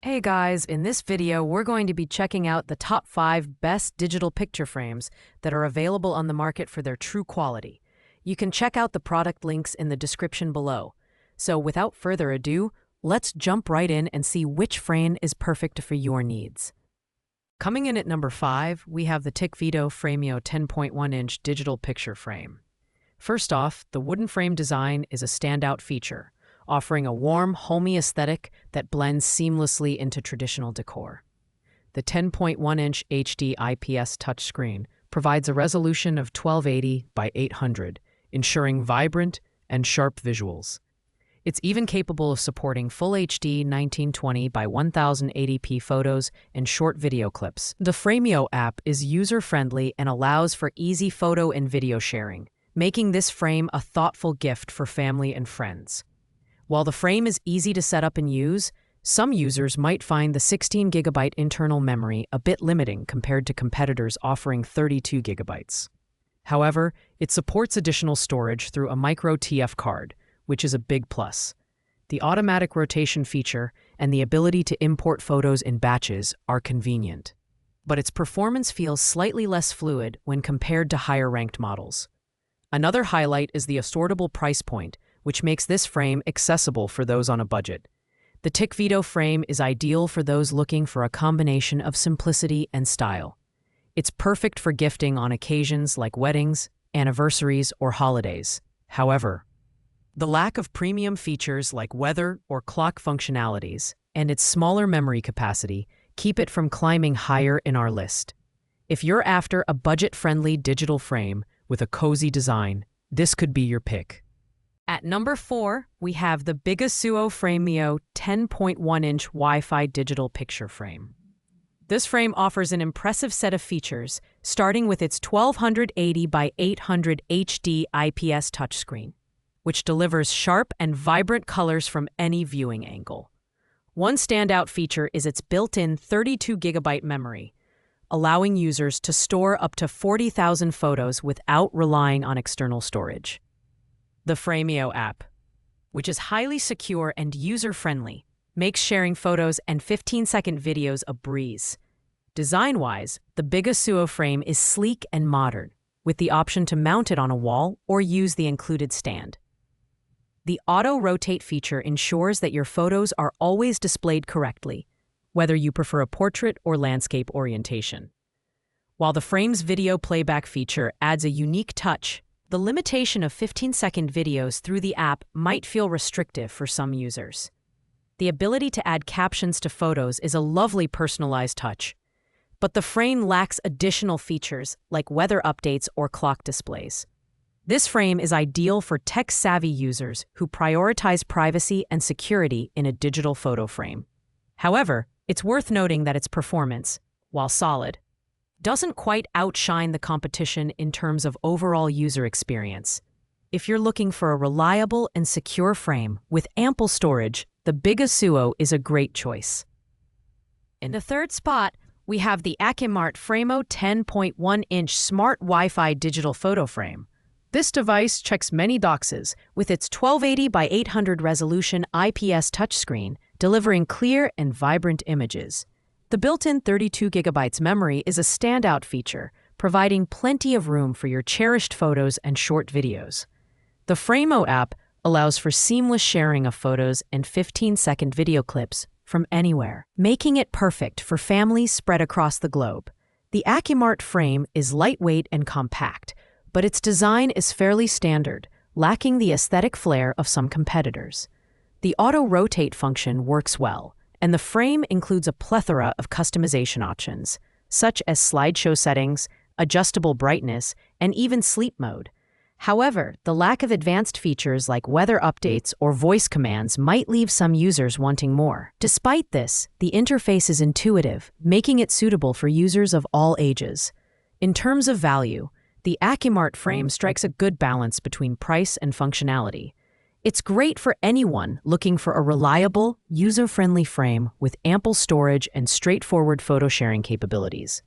Hey guys, in this video, we're going to be checking out the top 5 best digital picture frames that are available on the market for their true quality. You can check out the product links in the description below. So without further ado, let's jump right in and see which frame is perfect for your needs. Coming in at number 5, we have the Frameo Frameo 10.1-inch digital picture frame. First off, the wooden frame design is a standout feature, offering a warm, homey aesthetic that blends seamlessly into traditional decor. The 10.1-inch HD IPS touchscreen provides a resolution of 1280 by 800, ensuring vibrant and sharp visuals. It's even capable of supporting Full HD 1920 by 1080p photos and short video clips. The Frameo app is user-friendly and allows for easy photo and video sharing, making this frame a thoughtful gift for family and friends. While the frame is easy to set up and use, some users might find the 16GB internal memory a bit limiting compared to competitors offering 32GB. However, it supports additional storage through a micro TF card, which is a big plus. The automatic rotation feature and the ability to import photos in batches are convenient. But its performance feels slightly less fluid when compared to higher-ranked models. Another highlight is the affordable price point, which makes this frame accessible for those on a budget. The Frameo frame is ideal for those looking for a combination of simplicity and style. It's perfect for gifting on occasions like weddings, anniversaries, or holidays. However, the lack of premium features like weather or clock functionalities and its smaller memory capacity keep it from climbing higher in our list. If you're after a budget-friendly digital frame with a cozy design, this could be your pick. At number 4, we have the Frameo 10.1-inch Wi-Fi digital picture frame. This frame offers an impressive set of features, starting with its 1280 by 800 HD IPS touchscreen, which delivers sharp and vibrant colors from any viewing angle. One standout feature is its built-in 32GB memory, allowing users to store up to 40,000 photos without relying on external storage. The Frameo app, which is highly secure and user-friendly, makes sharing photos and 15-second videos a breeze. Design-wise, the Frameo frame is sleek and modern, with the option to mount it on a wall or use the included stand. The auto-rotate feature ensures that your photos are always displayed correctly, whether you prefer a portrait or landscape orientation. While the frame's video playback feature adds a unique touch, the limitation of 15-second videos through the app might feel restrictive for some users. The ability to add captions to photos is a lovely personalized touch, but the frame lacks additional features like weather updates or clock displays. This frame is ideal for tech-savvy users who prioritize privacy and security in a digital photo frame. However, it's worth noting that its performance, while solid, doesn't quite outshine the competition in terms of overall user experience. If you're looking for a reliable and secure frame with ample storage, the Frameo is a great choice. In the third spot, we have the Frameo 10.1-inch Smart Wi-Fi digital photo frame. This device checks many boxes with its 1280 by 800 resolution IPS touchscreen, delivering clear and vibrant images. The built-in 32GB memory is a standout feature, providing plenty of room for your cherished photos and short videos. The Frameo app allows for seamless sharing of photos and 15-second video clips from anywhere, making it perfect for families spread across the globe. The Frameo frame is lightweight and compact, but its design is fairly standard, lacking the aesthetic flair of some competitors. The auto-rotate function works well, and the frame includes a plethora of customization options, such as slideshow settings, adjustable brightness, and even sleep mode. However, the lack of advanced features like weather updates or voice commands might leave some users wanting more. Despite this, the interface is intuitive, making it suitable for users of all ages. In terms of value, the Frameo frame strikes a good balance between price and functionality. It's great for anyone looking for a reliable, user-friendly frame with ample storage and straightforward photo sharing capabilities.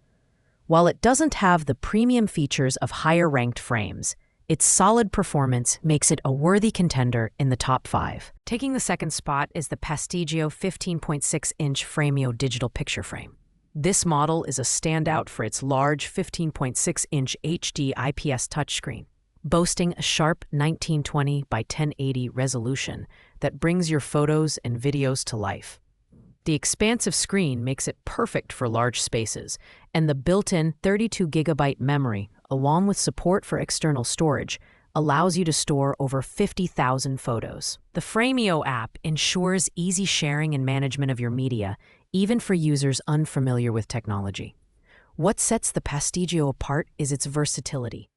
While it doesn't have the premium features of higher-ranked frames, its solid performance makes it a worthy contender in the top 5. Taking the second spot is the Prestigio 15.6-inch Frameo digital picture frame. This model is a standout for its large 15.6-inch HD IPS touchscreen, boasting a sharp 1920 by 1080 resolution that brings your photos and videos to life. The expansive screen makes it perfect for large spaces, and the built-in 32GB memory, along with support for external storage, allows you to store over 50,000 photos. The Frameo app ensures easy sharing and management of your media, even for users unfamiliar with technology. What sets the Prestigio apart is its versatility.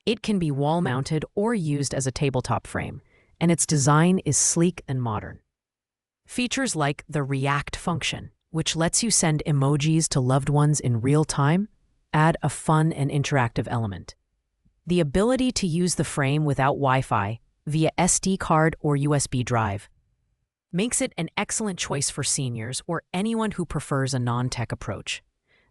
It can be wall-mounted or used as a tabletop frame, and its design is sleek and modern. Features like the React function, which lets you send emojis to loved ones in real time, add a fun and interactive element. The ability to use the frame without Wi-Fi via SD card or USB drive makes it an excellent choice for seniors or anyone who prefers a non-tech approach.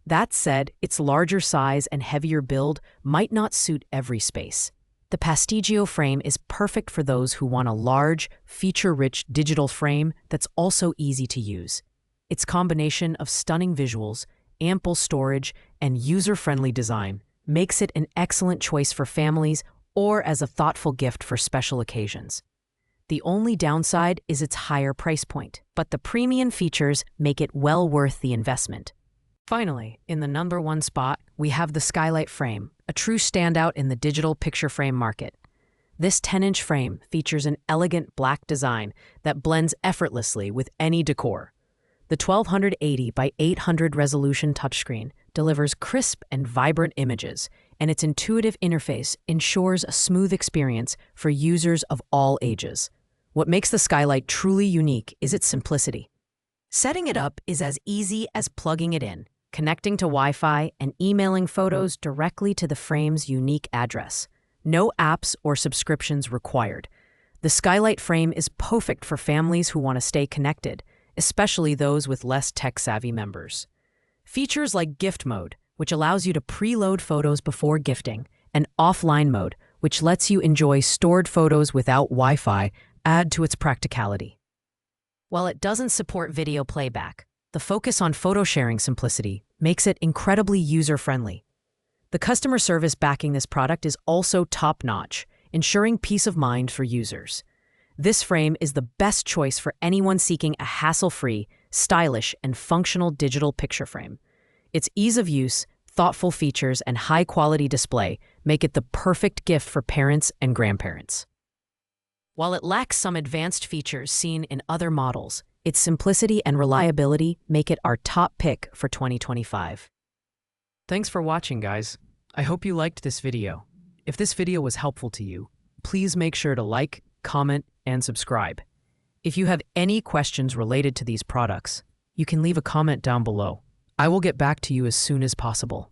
That said, its larger size and heavier build might not suit every space. The Prestigio frame is perfect for those who want a large, feature-rich digital frame that's also easy to use. Its combination of stunning visuals, ample storage, and user-friendly design makes it an excellent choice for families or as a thoughtful gift for special occasions. The only downside is its higher price point, but the premium features make it well worth the investment. Finally, in the number 1 spot, we have the Skylight Frame, a true standout in the digital picture frame market. This 10-inch frame features an elegant black design that blends effortlessly with any decor. The 1280 by 800 resolution touchscreen delivers crisp and vibrant images, and its intuitive interface ensures a smooth experience for users of all ages. What makes the Skylight truly unique is its simplicity. Setting it up is as easy as plugging it in, connecting to Wi-Fi, and emailing photos directly to the frame's unique address. No apps or subscriptions required. The Skylight Frame is perfect for families who want to stay connected, especially those with less tech-savvy members. Features like Gift Mode, which allows you to preload photos before gifting, and Offline Mode, which lets you enjoy stored photos without Wi-Fi, add to its practicality. While it doesn't support video playback, the focus on photo sharing simplicity makes it incredibly user-friendly. The customer service backing this product is also top-notch, ensuring peace of mind for users. This frame is the best choice for anyone seeking a hassle-free, stylish, and functional digital picture frame. Its ease of use, thoughtful features, and high-quality display make it the perfect gift for parents and grandparents. While it lacks some advanced features seen in other models, its simplicity and reliability make it our top pick for 2025. Thanks for watching, guys. I hope you liked this video. If this video was helpful to you, please make sure to like, comment, and subscribe. If you have any questions related to these products, you can leave a comment down below. I will get back to you as soon as possible.